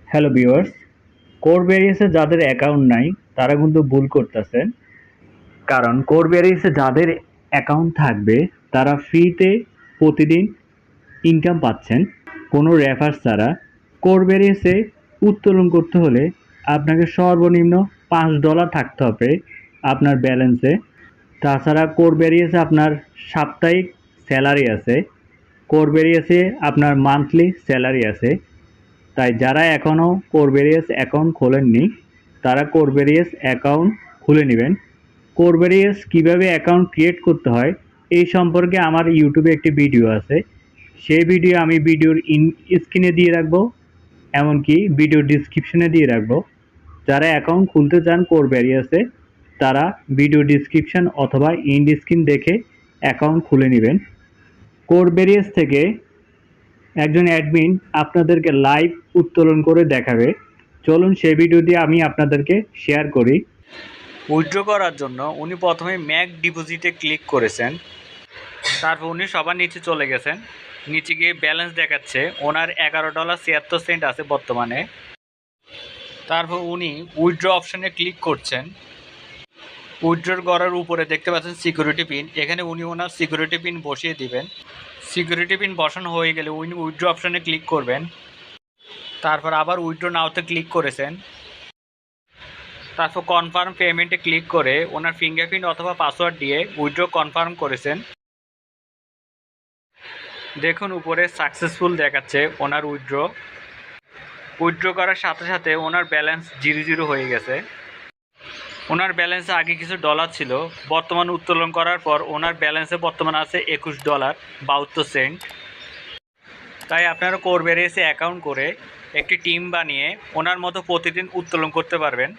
Hello viewers, কোরবেরিয়াসে যাদের account নাই তারা কিন্তু ভুল করতেছেন। কারণ কোরবেরিয়াসে যাদের অ্যাকাউন্ট থাকবে তারা ফ্রিতে প্রতিদিন ইনকাম পাচ্ছেন কোনো রেফার ছাড়া। কোরবেরিয়াসে উত্তোলন করতে হলে আপনাকে সর্বনিম্ন $5 থাকতে হবে আপনার ব্যালেন্সে। তাছাড়া কোরবেরিয়াসে আপনার সাপ্তাহিক স্যালারি আছে, কোরবেরিয়াসে আপনার মান্থলি স্যালারি আছে। তাই যারা এখনও কোরবেরিয়াস অ্যাকাউন্ট খোলেননি তারা কোরবেরিয়াস অ্যাকাউন্ট খুলে নেবেন। কোরবেরিয়াস কীভাবে অ্যাকাউন্ট ক্রিয়েট করতে হয় এই সম্পর্কে আমার ইউটিউবে একটি ভিডিও আছে। সেই ভিডিও আমি ভিডিওর স্ক্রিনে দিয়ে রাখবো, এমনকি ভিডিও ডিসক্রিপশনে দিয়ে রাখবো। যারা অ্যাকাউন্ট খুলতে চান কোরবেরিয়াসে তারা ভিডিও ডিসক্রিপশন অথবা ইন্ড স্ক্রিন দেখে অ্যাকাউন্ট খুলে নেবেন। কোরবেরিয়াস থেকে একজন অ্যাডমিন আপনাদেরকে লাইভ উত্তোলন করে দেখাবে। চলুন সেই ভিডিওটি আমি আপনাদেরকে শেয়ার করি। উইথড্র করার জন্য উনি প্রথমে ম্যাক ডিপোজিটে ক্লিক করেছেন, তারপর উনি সবার নিচে চলে গেছেন। নিচে গিয়ে ব্যালেন্স দেখাচ্ছে ওনার $11.76 আছে বর্তমানে। তারপর উনি উইথড্র অপশানে ক্লিক করছেন। উইথড্র করার উপরে দেখতে পাচ্ছেন সিকিউরিটি পিন, এখানে উনি ওনার সিকিউরিটি পিন বসিয়ে দিবেন। সিকিউরিটি পিন বসানো হয়ে গেলে উনি উইথড্র অপশানে ক্লিক করবেন। তারপর আবার উইথড্র নাওতে ক্লিক করেছেন। তারপর কনফার্ম পেমেন্টে ক্লিক করে ওনার ফিঙ্গারপ্রিন্ট অথবা পাসওয়ার্ড দিয়ে উইথড্র কনফার্ম করেছেন। দেখুন উপরে সাকসেসফুল দেখাচ্ছে ওনার উইথড্র করার সাথে সাথে ওনার ব্যালেন্স 0 হয়ে গেছে। ওনার ব্যালেন্সে আগে কিছু ডলার ছিল, বর্তমান উত্তোলন করার পর ওনার ব্যালেন্সে বর্তমান আছে $21.72। তাই আপনারা কোরবেরিয়াসে অ্যাকাউন্ট করে একটি টিম বানিয়ে ওনার মতো প্রতিদিন উত্তোলন করতে পারবেন।